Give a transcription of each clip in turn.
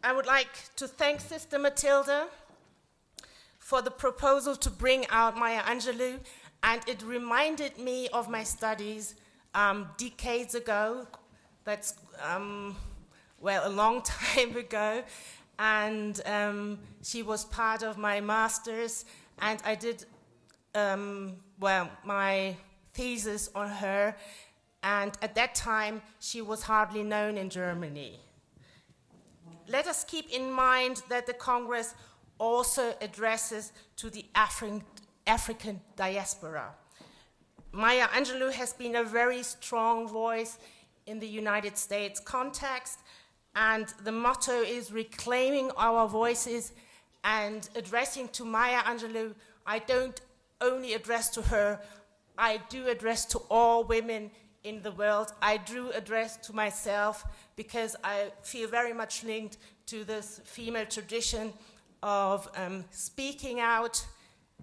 I would like to thank Sister Mathilda for the proposal to bring out Maya Angelou, and it reminded me of my studies decades ago. That's, a long time ago, and she was part of my master's, and I did, my thesis on her, and at that time, she was hardly known in Germany. Let us keep in mind that the Congress also addresses to the African diaspora. Maya Angelou has been a very strong voice in the United States context, and the motto is reclaiming our voices and addressing to Maya Angelou. I don't only address to her, I do address to all women in the world. I do address to myself because I feel very much linked to this female tradition of speaking out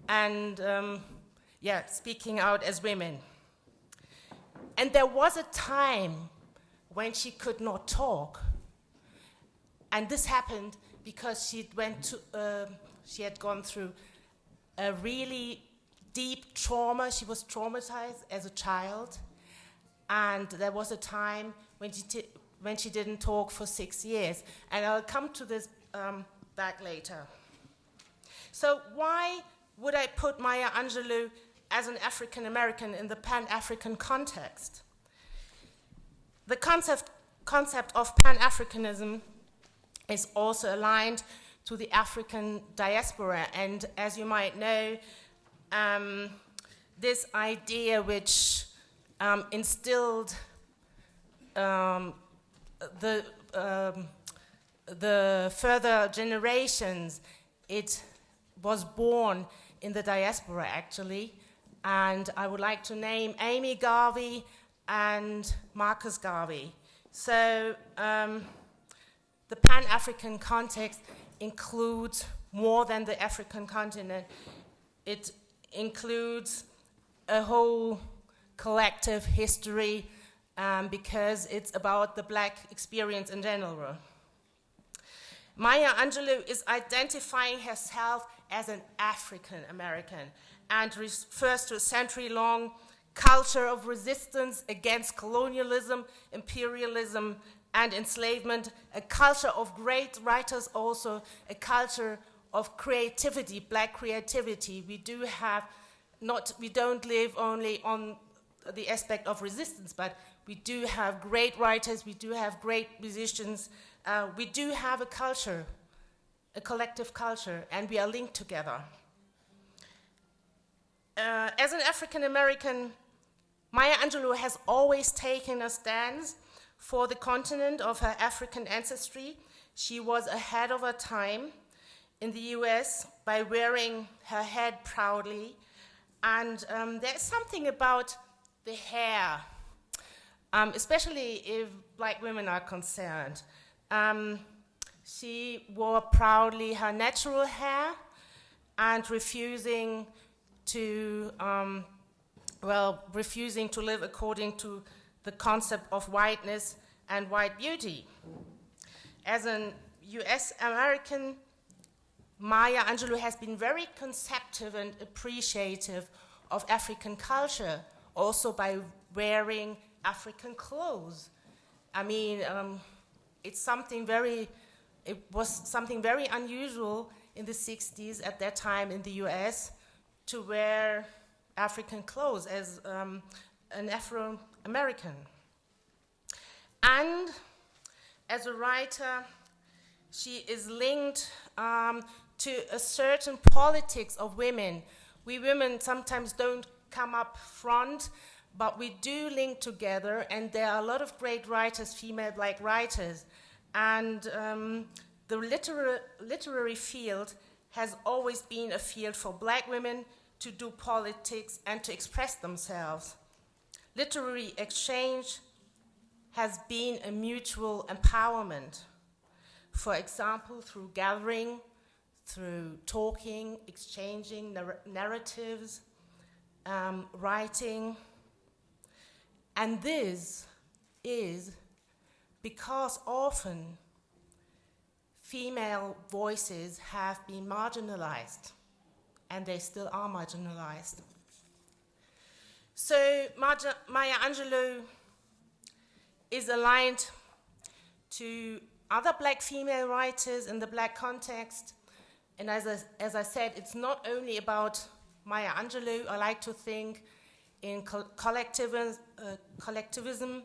and speaking out as women. And there was a time when she could not talk. And this happened because she had gone through a really deep trauma. She was traumatized as a child. And there was a time when she didn't talk for 6 years. And I'll come to this back later. So why would I put Maya Angelou as an African American in the Pan-African context? The concept of Pan-Africanism is also aligned to the African diaspora. And as you might know, this idea which instilled the further generations, it was born in the diaspora, actually. And I would like to name Amy Garvey and Marcus Garvey. So the Pan-African context includes more than the African continent. It includes a whole collective history because it's about the Black experience in general. Maya Angelou is identifying herself as an African American and refers to a century-long culture of resistance against colonialism, imperialism, and enslavement, a culture of great writers also, a culture of creativity, Black creativity. We don't live only on the aspect of resistance, but we do have great writers, we do have great musicians, we do have a culture, a collective culture, and we are linked together. As an African American, Maya Angelou has always taken a stance for the continent of her African ancestry. She was ahead of her time in the US by wearing her head proudly. And there's something about the hair, especially if Black women are concerned. She wore proudly her natural hair and refusing to live according to the concept of whiteness and white beauty. As an US American, Maya Angelou has been very conceptive and appreciative of African culture, also by wearing African clothes. I mean, it was something very unusual in the 60s at that time in the US to wear African clothes as an Afro-American. And as a writer, she is linked to a certain politics of women. We women sometimes don't come up front, but we do link together, and there are a lot of great writers, female Black writers. And the literary field has always been a field for Black women to do politics and to express themselves. Literary exchange has been a mutual empowerment. For example, through gathering, through talking, exchanging narratives, writing. And this is because often female voices have been marginalized, and they still are marginalized. So Maya Angelou is aligned to other black female writers in the black context. And as I said, it's not only about Maya Angelou. I like to think in collectivism.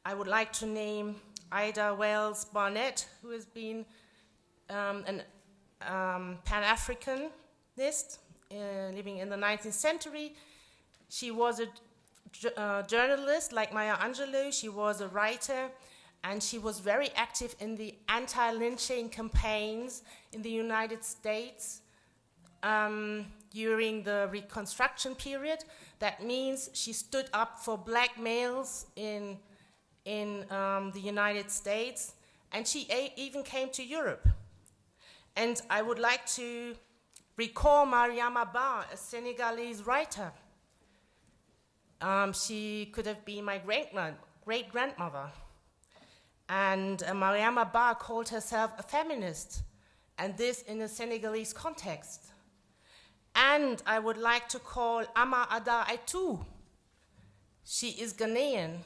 I would like to name Ida Wells Barnett, who has been an Pan-Africanist living in the 19th century. She was a journalist like Maya Angelou. She was a writer, and she was very active in the anti-lynching campaigns in the United States during the Reconstruction period. That means she stood up for black males in the United States, and she even came to Europe. And I would like to recall Mariama Ba, a Senegalese writer. She could have been my great-grandmother. And Mariama Ba called herself a feminist, and this in a Senegalese context. And I would like to call Ama Ada Aitu. She is Ghanaian,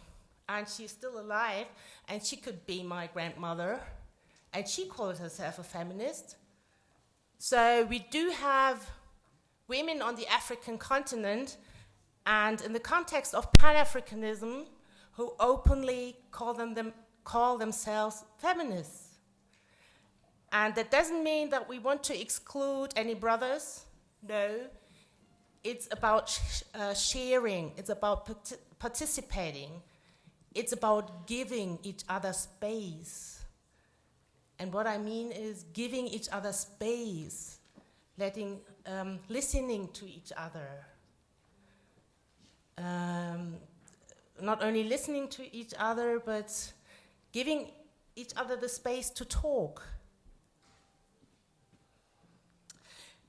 and she's still alive, and she could be my grandmother, and she called herself a feminist. So we do have women on the African continent, and in the context of Pan-Africanism, who openly call themselves feminists. And that doesn't mean that we want to exclude any brothers. No, it's about sharing, it's about participating, it's about giving each other space. And what I mean is giving each other space, listening to each other. Not only listening to each other, but giving each other the space to talk.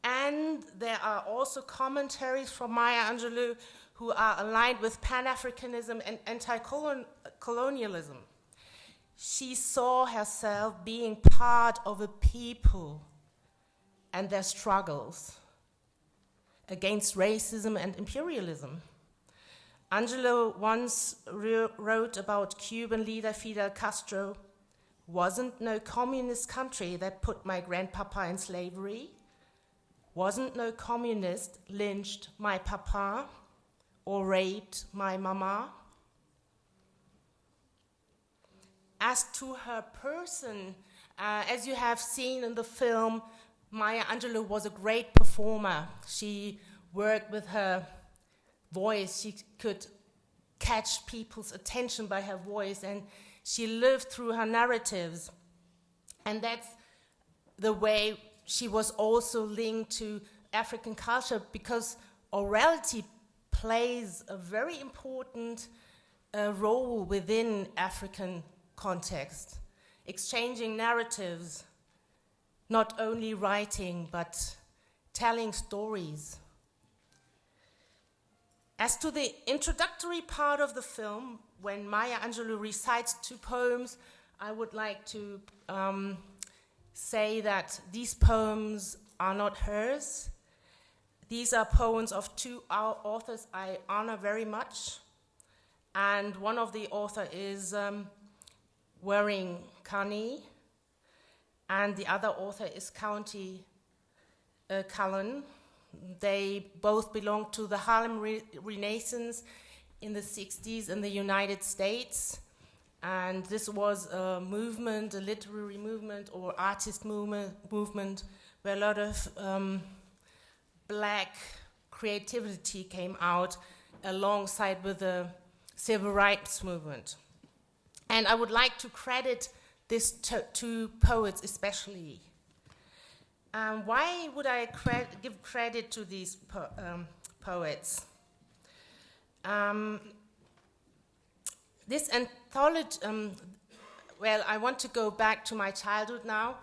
And there are also commentaries from Maya Angelou who are aligned with Pan-Africanism and anti-colonialism. She saw herself being part of a people and their struggles against racism and imperialism. Angelou once wrote about Cuban leader Fidel Castro, "Wasn't no communist country that put my grandpapa in slavery. Wasn't no communist lynched my papa or raped my mama." As to her person, as you have seen in the film, Maya Angelou was a great performer. She worked with her voice. She could catch people's attention by her voice, and she lived through her narratives. And that's the way she was also linked to African culture, because orality plays a very important role within African context, exchanging narratives, not only writing, but telling stories. As to the introductory part of the film, when Maya Angelou recites two poems, I would like to say that these poems are not hers. These are poems of two authors I honor very much. And one of the authors is Waring Kani, and the other author is County Cullen. They both belong to the Harlem Renaissance in the 60s in the United States. And this was a movement, a literary movement or artist movement where a lot of black creativity came out alongside with the civil rights movement. And I would like to credit these two poets especially. Why would I give credit to these poets? This anthology, well, I want to go back to my childhood now.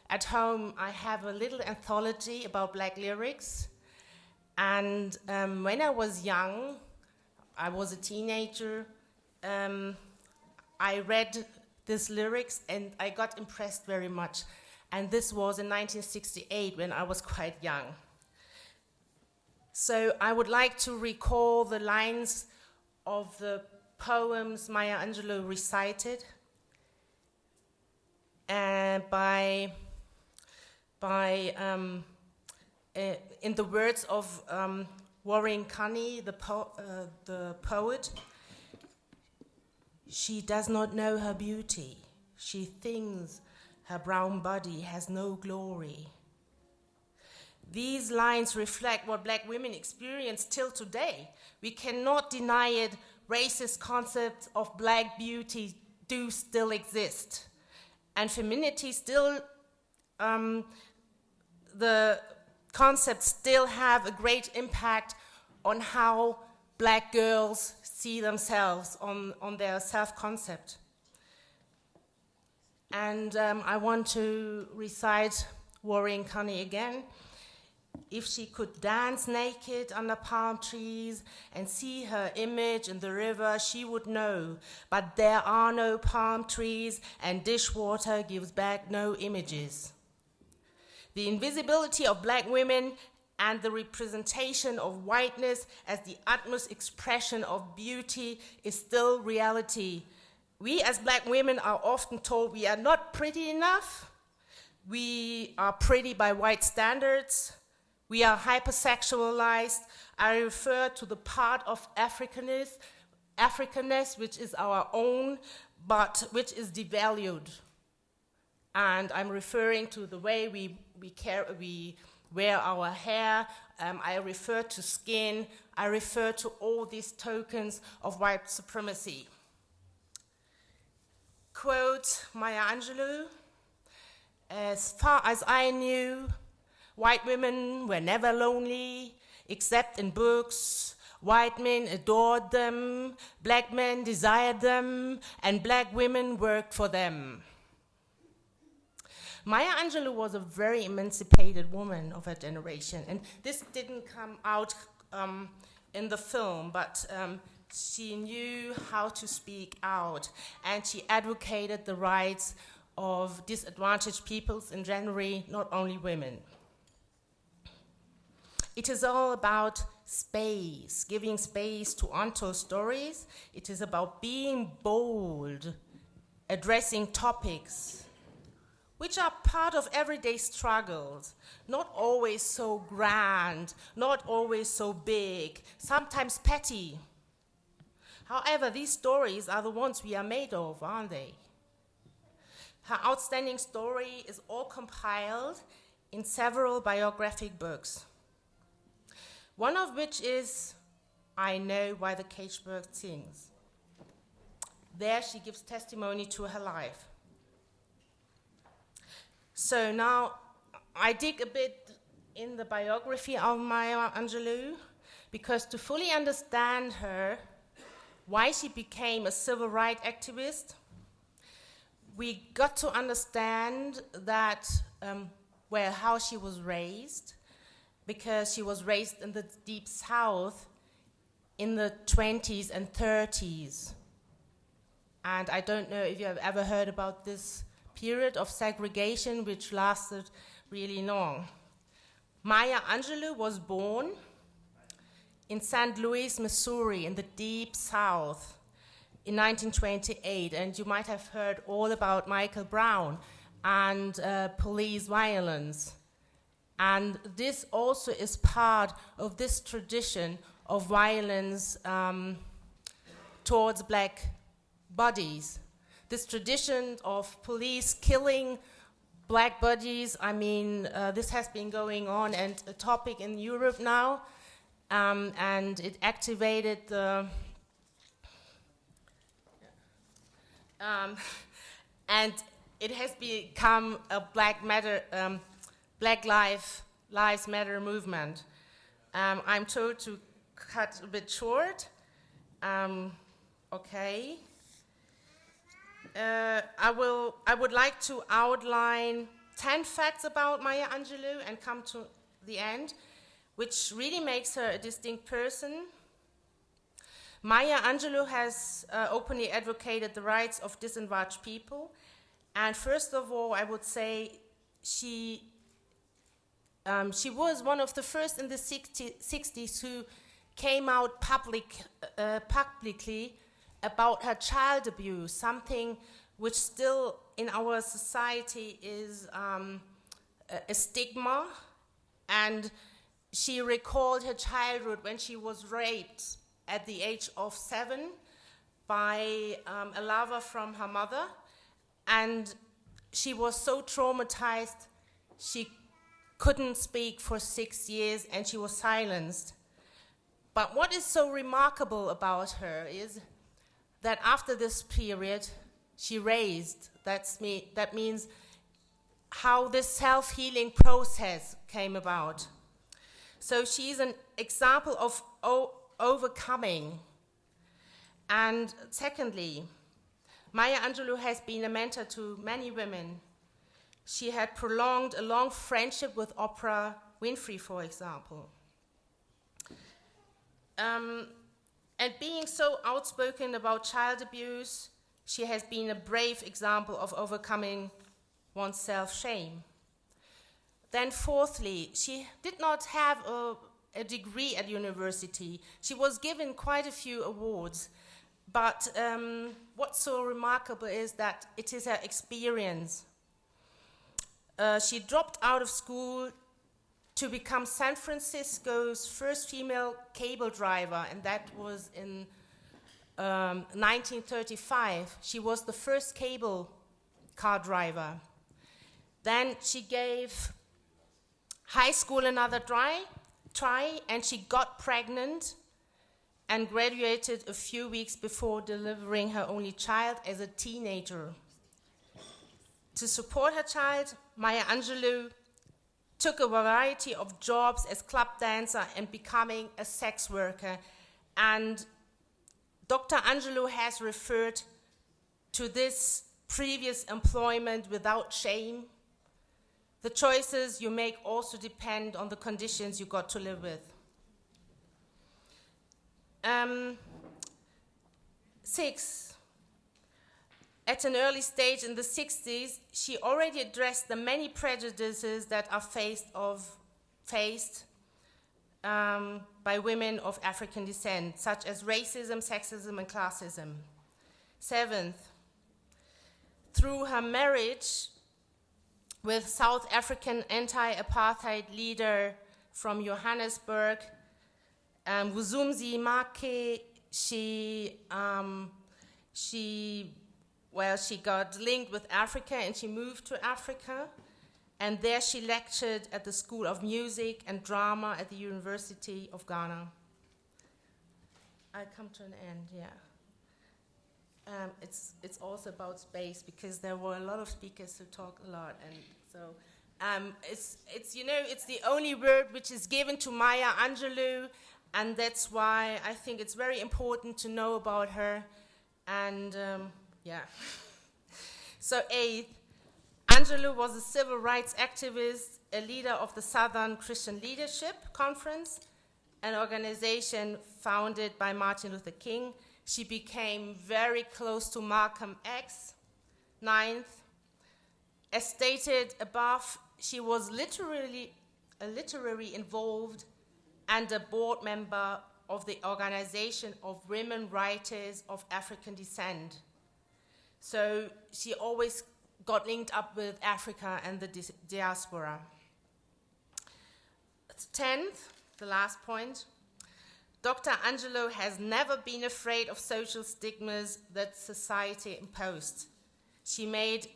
At home, I have a little anthology about black lyrics. And when I was young, I was a teenager, I read these lyrics, and I got impressed very much. And this was in 1968 when I was quite young. So I would like to recall the lines of the poems Maya Angelou recited in the words of Warren Cunny, the poet. She does not know her beauty. She thinks her brown body has no glory. These lines reflect what black women experience till today. We cannot deny it. Racist concepts of black beauty do still exist. And femininity still, the concepts still have a great impact on how black girls see themselves, on their self-concept. And I want to recite Warren Cunny again. If she could dance naked under palm trees and see her image in the river, she would know. But there are no palm trees, and dishwater gives back no images. The invisibility of black women and the representation of whiteness as the utmost expression of beauty is still reality. We as black women are often told we are not pretty enough. We are pretty by white standards. We are hypersexualized. I refer to the part of Africanness which is our own, but which is devalued. And I'm referring to the way we wear our hair. I refer to skin. I refer to all these tokens of white supremacy. Quote Maya Angelou, as far as I knew, white women were never lonely, except in books. White men adored them, black men desired them, and black women worked for them. Maya Angelou was a very emancipated woman of her generation, and this didn't come out in the film, but she knew how to speak out, and she advocated the rights of disadvantaged peoples in general, not only women. It is all about space, giving space to untold stories. It is about being bold, addressing topics which are part of everyday struggles, not always so grand, not always so big, sometimes petty. However, these stories are the ones we are made of, aren't they? Her outstanding story is all compiled in several biographic books, one of which is I Know Why the Caged Bird Sings. There she gives testimony to her life. So now I dig a bit in the biography of Maya Angelou, because to fully understand her, why she became a civil rights activist, we got to understand that how she was raised, because she was raised in the Deep South in the 20s and 30s. And I don't know if you have ever heard about this period of segregation which lasted really long. Maya Angelou was born in St. Louis, Missouri, in the Deep South in 1928, and you might have heard all about Michael Brown and police violence. And this also is part of this tradition of violence towards black bodies. This tradition of police killing black bodies, I mean, this has been going on and a topic in Europe now, and it activated the, and it has become a Black Lives Matter movement. I'm told to cut a bit short. Okay. I would like to outline 10 facts about Maya Angelou and come to the end, which really makes her a distinct person. Maya Angelou has openly advocated the rights of disadvantaged people. And first of all, I would say she was one of the first in the 60s who came out publicly about her child abuse, something which still in our society is a stigma. And she recalled her childhood when she was raped at the age of 7 by a lover from her mother. And she was so traumatized, she couldn't speak for 6 years and she was silenced. But what is so remarkable about her is that after this period, she raised. That means how this self-healing process came about. So she's an example of overcoming. And secondly, Maya Angelou has been a mentor to many women. She had prolonged a long friendship with Oprah Winfrey, for example. And being so outspoken about child abuse, she has been a brave example of overcoming one's self-shame. Then fourthly, she did not have a degree at university. She was given quite a few awards. But what's so remarkable is that it is her experience. She dropped out of school to become San Francisco's first female cable driver, and that was in 1935. She was the first cable car driver. Then she gave high school another try, and she got pregnant and graduated a few weeks before delivering her only child as a teenager. To support her child, Maya Angelou took a variety of jobs as club dancer and becoming a sex worker. And Dr. Angelou has referred to this previous employment without shame. The choices you make also depend on the conditions you got to live with. 6. At an early stage in the 60s, she already addressed the many prejudices that are faced by women of African descent, such as racism, sexism, and classism. 7th, through her marriage with South African anti-apartheid leader from Johannesburg, Vusumuzi Make, she got linked with Africa and she moved to Africa. And there she lectured at the School of Music and Drama at the University of Ghana. I come to an end, yeah. It's also about space because there were a lot of speakers who talk a lot, and so it's the only word which is given to Maya Angelou, and that's why I think it's very important to know about her. And yeah. So 8th, Angelou was a civil rights activist, a leader of the Southern Christian Leadership Conference, an organization founded by Martin Luther King. She became very close to Malcolm X. 9th, as stated above, she was literally involved and a board member of the Organization of Women Writers of African Descent. So she always got linked up with Africa and the diaspora. 10th, the last point, Dr. Angelou has never been afraid of social stigmas that society imposed. She made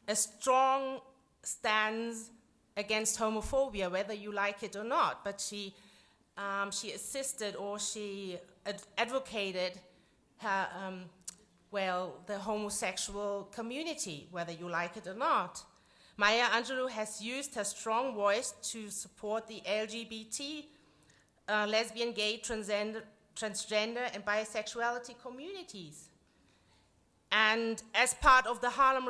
a strong stance against homophobia, whether you like it or not, but she assisted or she advocated her, the homosexual community, whether you like it or not. Maya Angelou has used her strong voice to support the LGBT, lesbian, gay, transgender, and bisexuality communities. And as part of the Harlem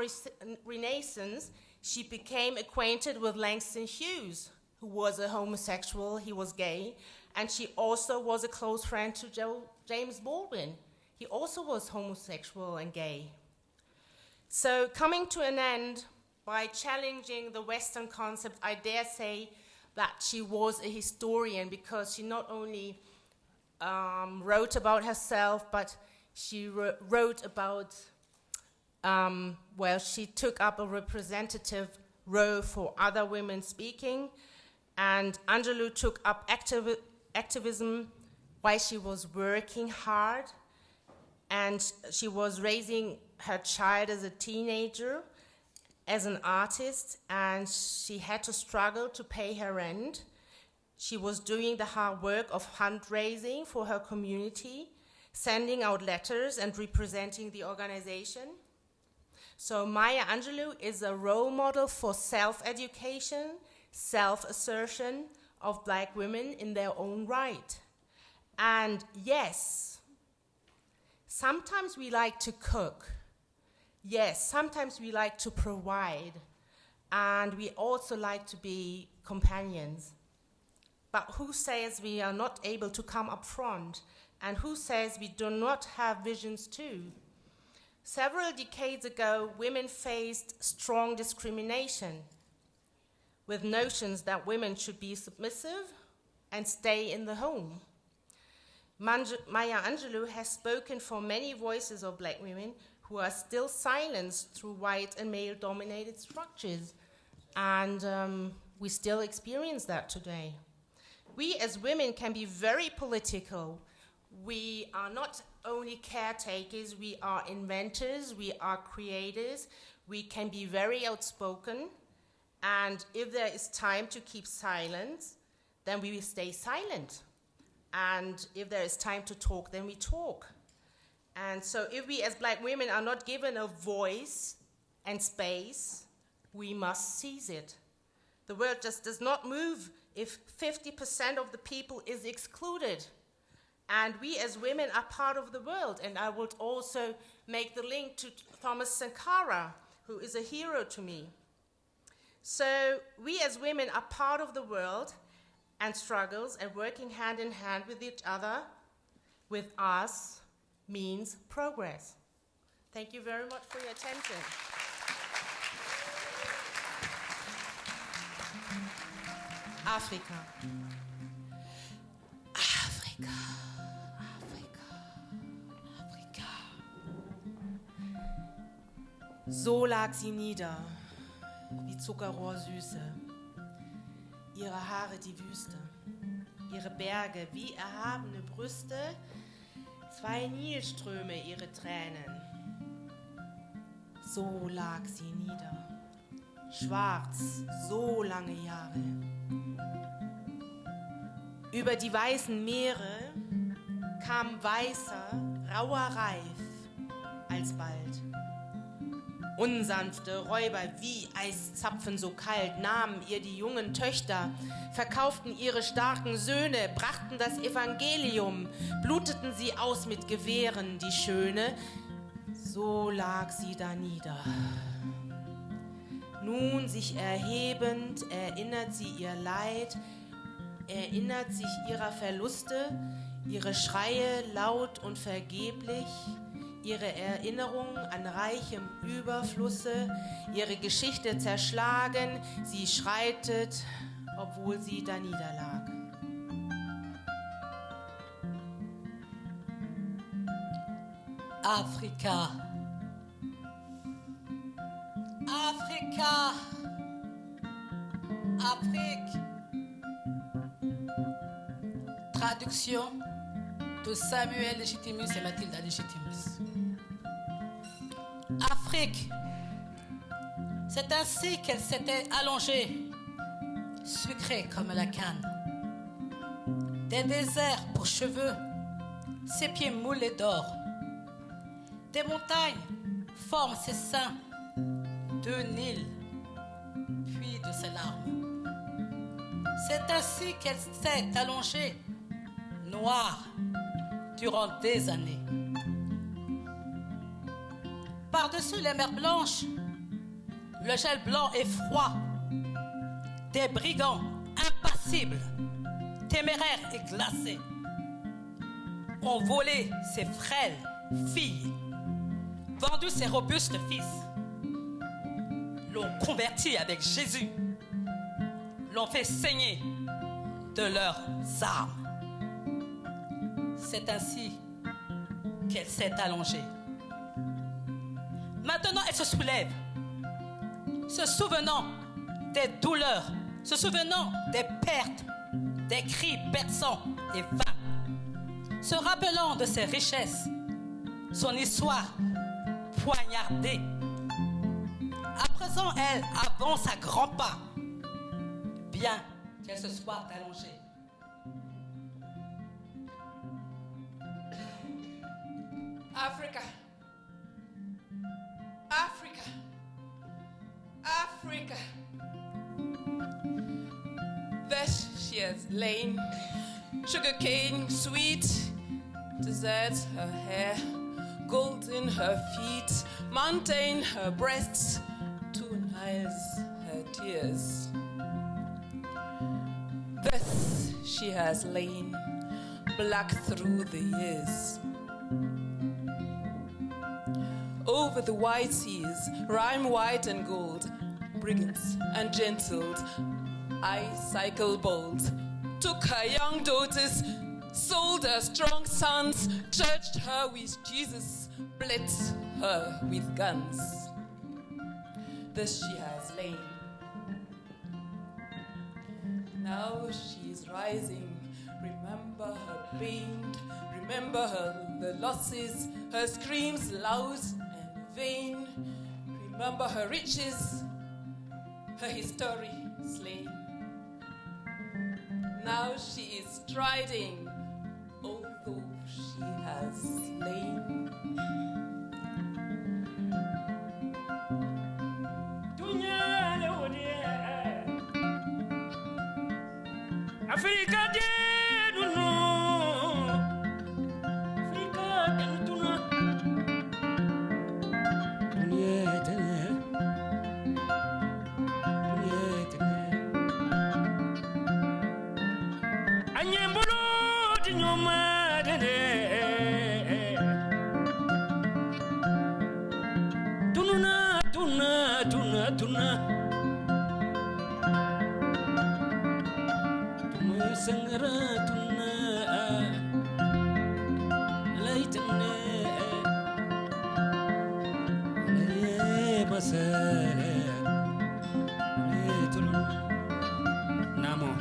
Renaissance, she became acquainted with Langston Hughes, who was a homosexual, he was gay, and she also was a close friend to James Baldwin. He also was homosexual and gay. So coming to an end by challenging the Western concept, I dare say that she was a historian, because she not only wrote about herself, but she wrote about, she took up a representative role for other women speaking, and Angelou took up activism while she was working hard, and she was raising her child as a teenager, as an artist, and she had to struggle to pay her rent. She was doing the hard work of fundraising for her community, sending out letters and representing the organization. So Maya Angelou is a role model for self-education, self-assertion of Black women in their own right. And yes, sometimes we like to cook. Yes, sometimes we like to provide. And we also like to be companions. But who says we are not able to come up front? And who says we do not have visions too? Several decades ago, women faced strong discrimination with notions that women should be submissive and stay in the home. Maya Angelou has spoken for many voices of Black women who are still silenced through white and male-dominated structures. And we still experience that today. We as women can be very political. We are not only caretakers, we are inventors, we are creators. We can be very outspoken. And if there is time to keep silence, then we will stay silent. And if there is time to talk, then we talk. And so if we as Black women are not given a voice and space, we must seize it. The world just does not move if 50% of the people is excluded. And we as women are part of the world. And I would also make the link to Thomas Sankara, who is a hero to me. So we as women are part of the world and struggles, and working hand in hand with each other, with us, means progress. Thank you very much for your attention. Afrika. Afrika. Afrika. Afrika. So lag sie nieder, wie Zuckerrohrsüße. Ihre Haare die Wüste, ihre Berge wie erhabene Brüste, 2 Nilströme ihre Tränen. So lag sie nieder, schwarz, so lange Jahre. Über die weißen Meere kam weißer, rauer Reif alsbald. Unsanfte Räuber wie Eiszapfen so kalt nahmen ihr die jungen Töchter, verkauften ihre starken Söhne, brachten das Evangelium, bluteten sie aus mit Gewehren, die Schöne. So lag sie da nieder. Nun sich erhebend, erinnert sie ihr Leid, erinnert sich ihrer Verluste, ihre Schreie laut und vergeblich, ihre Erinnerung an reichem Überflusse, ihre Geschichte zerschlagen, sie schreitet, obwohl sie da niederlag. Afrika. Afrika. Afrique. Traduction de Samuel Légitimus et Mathilda Légitimus. Afrique. C'est ainsi qu'elle s'était allongée, sucrée comme la canne. Des déserts pour cheveux, ses pieds moulés d'or. Des montagnes forment ses seins, 2 Nils, puis de ses larmes. C'est ainsi qu'elle s'est allongée, noire, durant des années. Par-dessus les mers blanches, le gel blanc et froid, des brigands impassibles, téméraires et glacés. ont volé ses frêles filles, vendu ses robustes fils, l'ont converti avec Jésus, l'ont fait saigner de leurs armes. C'est ainsi qu'elle s'est allongée. Maintenant, elle se soulève, se souvenant des douleurs, se souvenant des pertes, des cris perçants et vains, se rappelant de ses richesses, son histoire poignardée. À présent, elle avance à grands pas, bien qu'elle se soit allongée. Africa, Africa, Africa. There she has lain, sugarcane sweet, desert her hair, gold in her feet, mountain her breasts, 2 Niles her tears. Thus she has lain, black through the years. Over the wide seas, rime white and gold, brigands and gentled, I cycle bold, took her young daughters, sold her strong sons, judged her with Jesus, blitzed her with guns. Thus she has lain. Now she is rising. Remember her pain, remember the losses, her screams loud and vain. Remember her riches, her history slain. Now she is striding, although she has lain. Africa de no, Africa de tuna, dunia tene, anyembolo di nyoma de, tuna. Sangratuna laitane le basare le tulun namo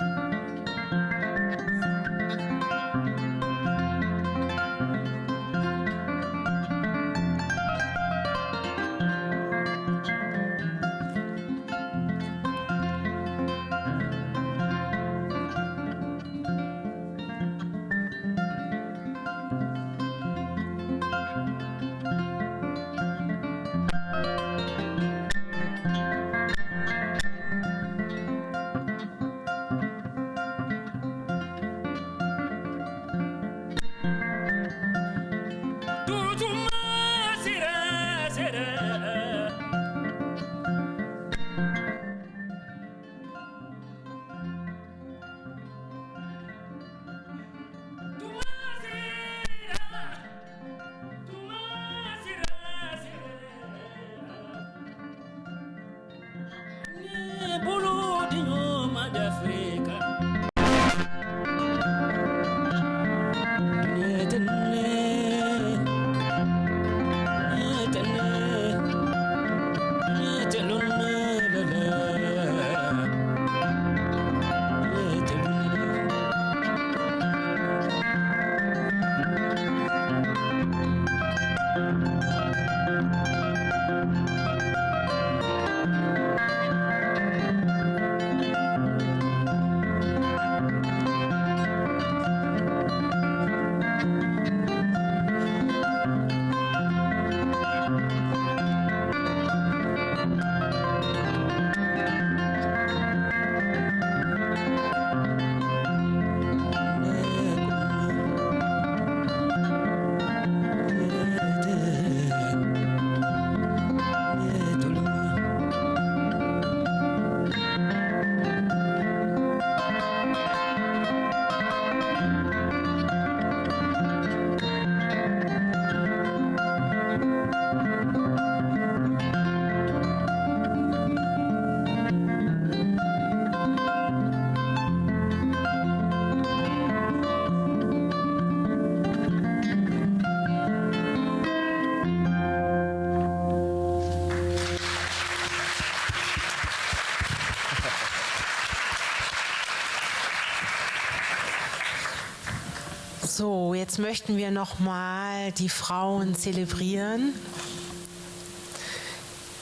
So, jetzt möchten wir noch mal die Frauen zelebrieren.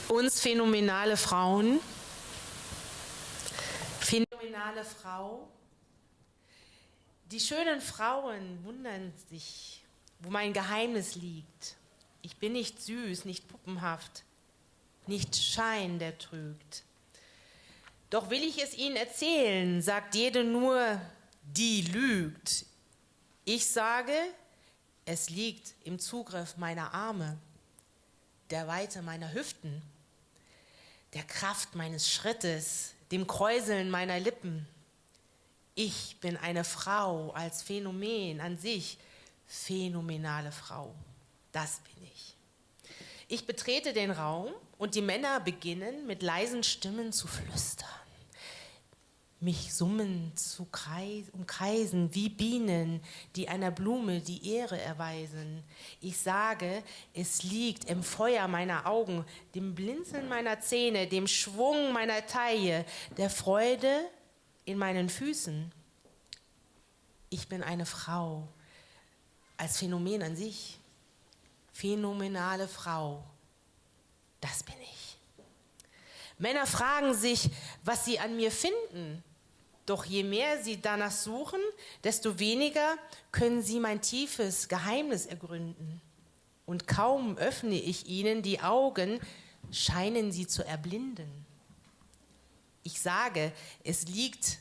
Uns phänomenale Frauen. Phänomenale Frau. Die schönen Frauen wundern sich, wo mein Geheimnis liegt. Ich bin nicht süß, nicht puppenhaft, nicht Schein, der trügt. Doch will ich es ihnen erzählen, sagt jede nur, die lügt. Ich sage, es liegt im Zugriff meiner Arme, der Weite meiner Hüften, der Kraft meines Schrittes, dem Kräuseln meiner Lippen. Ich bin eine Frau als Phänomen an sich, phänomenale Frau, das bin ich. Ich betrete den Raum und die Männer beginnen mit leisen Stimmen zu flüstern, mich summend zu umkreisen wie Bienen, die einer Blume die Ehre erweisen. Ich sage, es liegt im Feuer meiner Augen, dem Blinzeln meiner Zähne, dem Schwung meiner Taille, der Freude in meinen Füßen. Ich bin eine Frau als Phänomen an sich. Phänomenale Frau, das bin ich. Männer fragen sich, was sie an mir finden. Doch je mehr sie danach suchen, desto weniger können sie mein tiefes Geheimnis ergründen. Und kaum öffne ich ihnen die Augen, scheinen sie zu erblinden. Ich sage, es liegt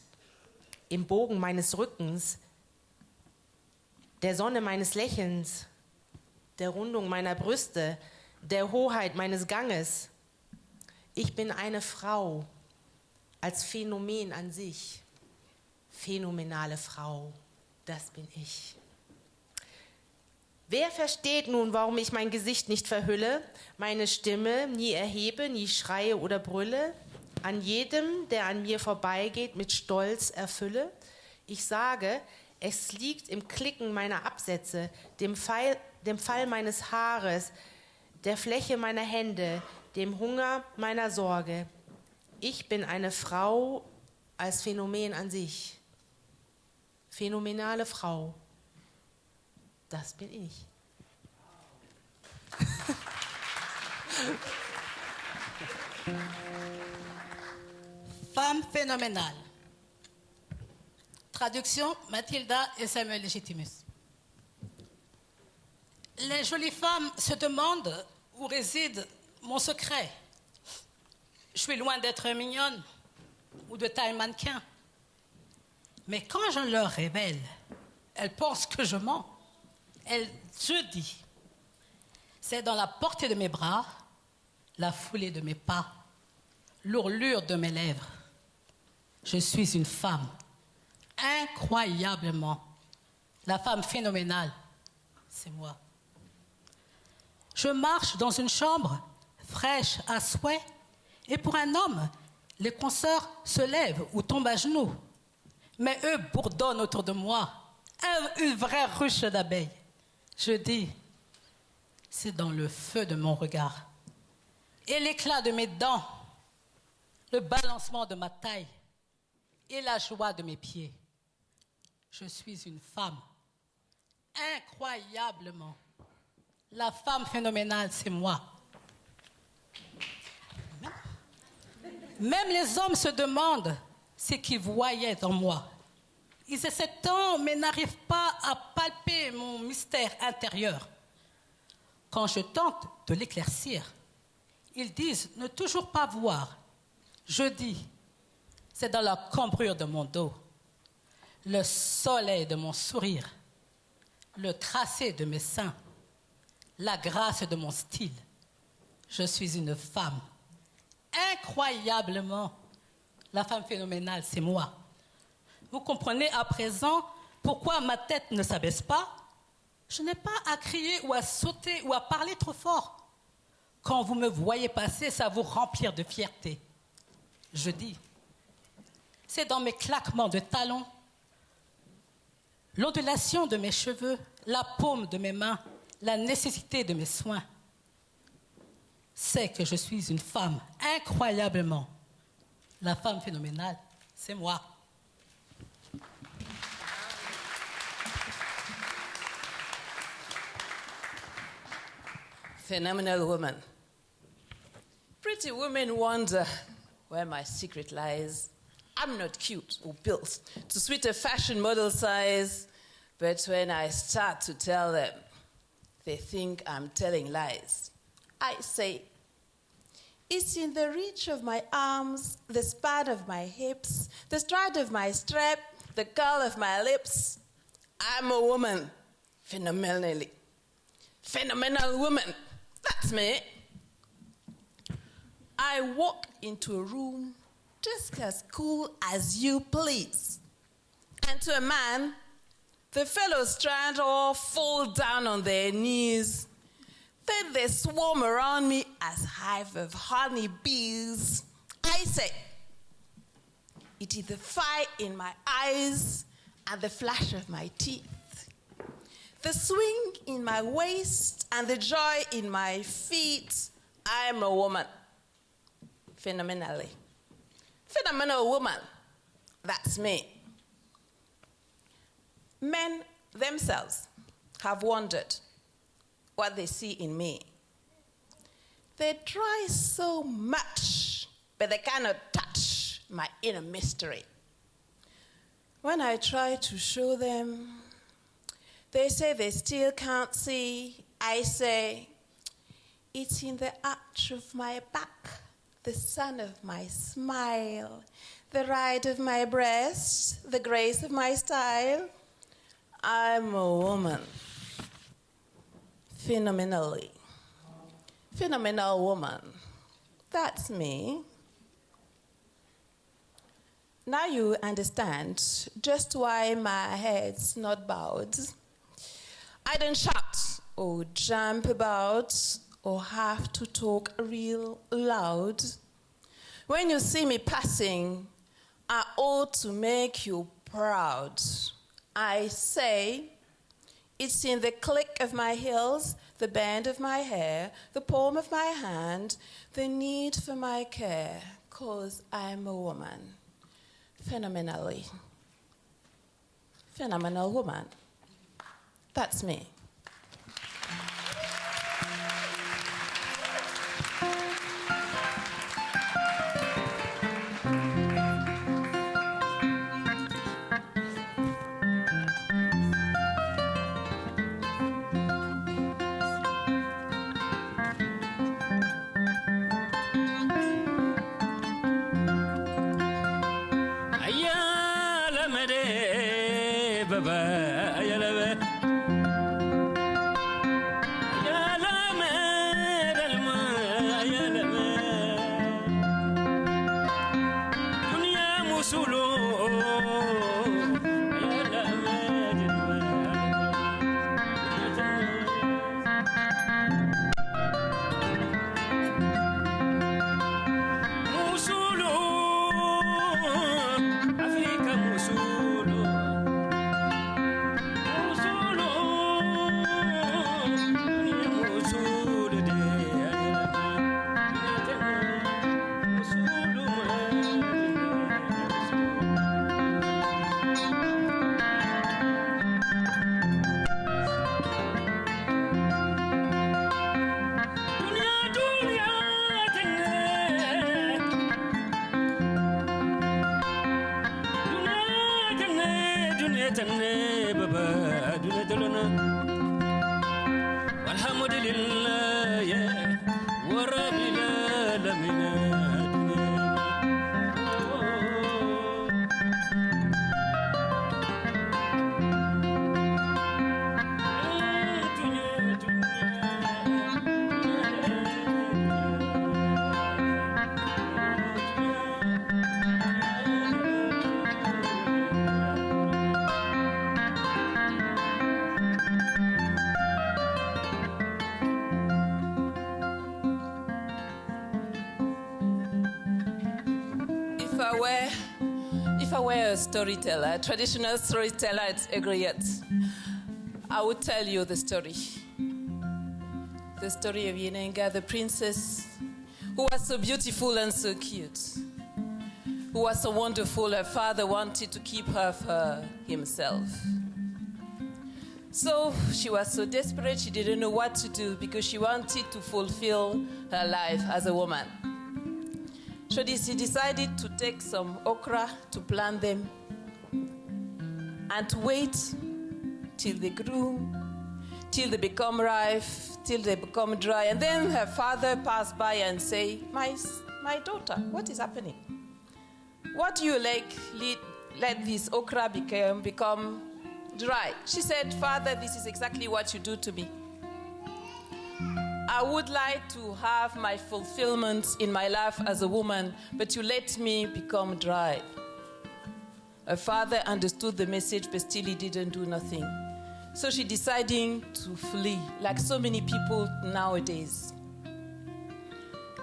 im Bogen meines Rückens, der Sonne meines Lächelns, der Rundung meiner Brüste, der Hoheit meines Ganges. Ich bin eine Frau als Phänomen an sich. Phänomenale Frau, das bin ich. Wer versteht nun, warum ich mein Gesicht nicht verhülle, meine Stimme nie erhebe, nie schreie oder brülle, an jedem, der an mir vorbeigeht, mit Stolz erfülle? Ich sage, es liegt im Klicken meiner Absätze, dem Fall meines Haares, der Fläche meiner Hände, dem Hunger meiner Sorge. Ich bin eine Frau als Phänomen an sich. Phänomenale Frau, das bin ich. Femme phénoménale. Traduction, Mathilda et Samuel Légitimus. Les jolies femmes se demandent où réside mon secret. Je suis loin d'être mignonne ou de taille mannequin. Mais quand je leur révèle, elles pensent que je mens. Je dis, c'est dans la portée de mes bras, la foulée de mes pas, l'ourlure de mes lèvres. Je suis une femme, incroyablement. La femme phénoménale, c'est moi. Je marche dans une chambre fraîche à souhait, et pour un homme, les consoeurs se lèvent ou tombent à genoux. Mais eux bourdonnent autour de moi, une vraie ruche d'abeilles. Je dis, c'est dans le feu de mon regard, et l'éclat de mes dents, le balancement de ma taille, et la joie de mes pieds. Je suis une femme, incroyablement. La femme phénoménale, c'est moi. Même les hommes se demandent ce qu'ils voyaient en moi. Ils essaient tant, mais n'arrivent pas à palper mon mystère intérieur. Quand je tente de l'éclaircir, ils disent ne toujours pas voir. Je dis, c'est dans la cambrure de mon dos, le soleil de mon sourire, le tracé de mes seins, la grâce de mon style. Je suis une femme. Incroyablement, la femme phénoménale, c'est moi. Vous comprenez à présent pourquoi ma tête ne s'abaisse pas? Je n'ai pas à crier ou à sauter ou à parler trop fort. Quand vous me voyez passer, ça vous remplir de fierté. Je dis, c'est dans mes claquements de talons, l'ondulation de mes cheveux, la paume de mes mains, la nécessité de mes soins. C'est que je suis une femme, incroyablement. La femme phénoménale, c'est moi. phenomenal woman. Pretty women wonder where my secret lies. I'm not cute or built to suit a fashion model size, but when I start to tell them, they think I'm telling lies. I say, it's in the reach of my arms, the span of my hips, the stride of my strap, the curl of my lips. I'm a woman, phenomenally. Phenomenal woman, that's me. I walk into a room just as cool as you please. And to a man, the fellows stand or fall down on their knees. Then they swarm around me as hive of honey bees. I say, it is the fire in my eyes and the flash of my teeth, the swing in my waist and the joy in my feet. I'm a woman, phenomenally. Phenomenal woman, that's me. Men themselves have wondered what they see in me. They try so much, but they cannot touch my inner mystery. When I try to show them, they say they still can't see. I say, it's in the arch of my back, the sun of my smile, the ride of my breast, the grace of my style. I'm a woman, phenomenally. Phenomenal woman, that's me. Now you understand just why my head's not bowed. I don't shout or jump about or have to talk real loud. When you see me passing, I ought to make you proud. I say, it's in the click of my heels, the bend of my hair, the palm of my hand, the need for my care, 'cause I'm a woman. Phenomenally. Phenomenal woman. That's me. If I were a storyteller, a traditional storyteller at Egriot, I would tell you the story. The story of Yenenga, the princess, who was so beautiful and so cute, who was so wonderful her father wanted to keep her for himself. So she was so desperate, she didn't know what to do because she wanted to fulfill her life as a woman. So she decided to take some okra, to plant them, and to wait till they grew, till they become ripe, till they become dry. And then her father passed by and say, my daughter, what is happening? What do you let this okra become dry? She said, Father, this is exactly what you do to me. I would like to have my fulfillment in my life as a woman, but you let me become dry. Her father understood the message, but still he didn't do nothing. So she decided to flee, like so many people nowadays.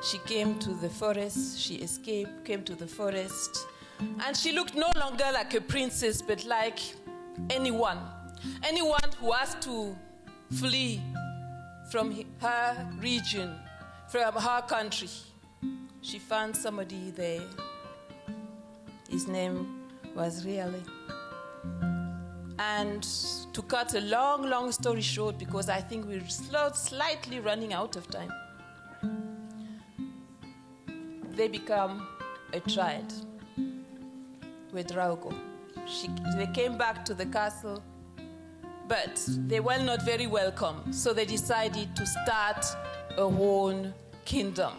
She came to the forest, she escaped, came to the forest, and she looked no longer like a princess, but like anyone who has to flee from her region, from her country. She found somebody there. His name was Really. And to cut a long story short, because I think we're slightly running out of time, they become a child with Raugo. They came back to the castle, but they were not very welcome, so they decided to start a own kingdom.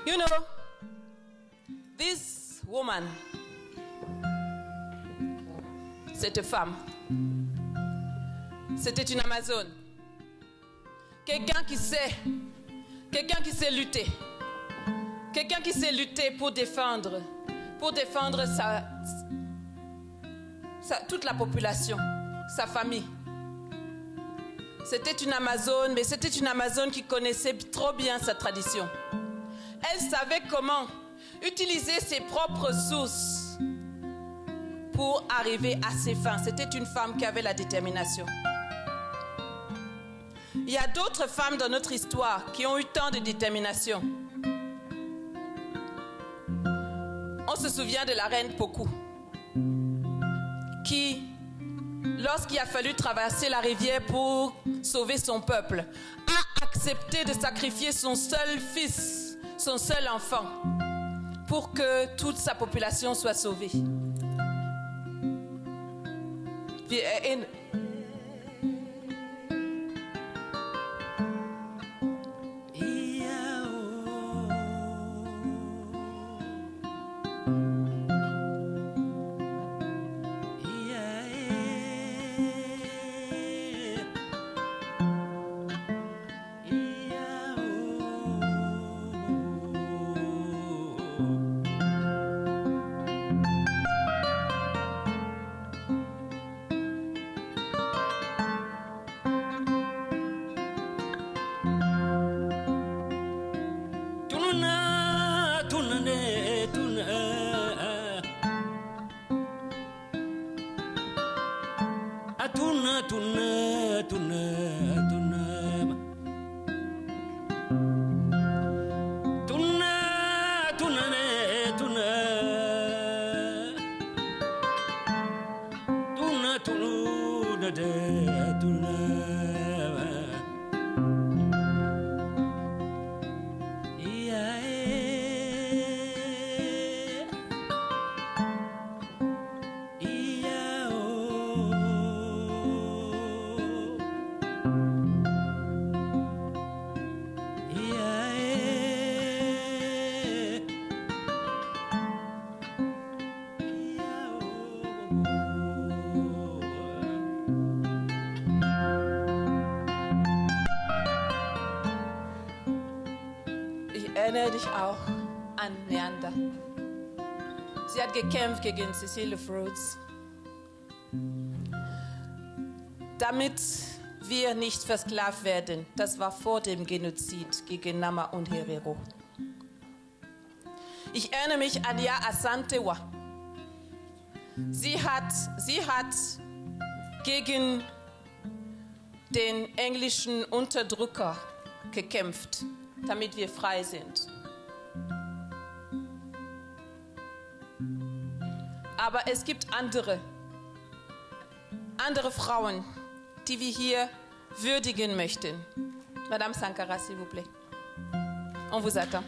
You know, this woman, cette femme, c'était une Amazone. Quelqu'un qui sait lutter. Quelqu'un qui sait lutter pour défendre toute la population, sa famille. C'était une Amazone, mais c'était une Amazone qui connaissait trop bien sa tradition. Elle savait comment utiliser ses propres sources pour arriver à ses fins. C'était une femme qui avait la détermination. Il y a d'autres femmes dans notre histoire qui ont eu tant de détermination. On se souvient de la reine Poku, qui, lorsqu'il a fallu traverser la rivière pour sauver son peuple, a accepté de sacrifier son seul fils, son seul enfant, pour que toute sa population soit sauvée. Erinnere dich auch an Neander. Sie hat gekämpft gegen Cecile Frauds, damit wir nicht versklavt werden. Das war vor dem Genozid gegen Nama und Herero. Ich erinnere mich an Ja Asantewa. Sie hat gegen den englischen Unterdrücker gekämpft, damit wir frei sind. Aber es gibt andere Frauen, die wir hier würdigen möchten. Madame Sankara, s'il vous plaît. On vous attend.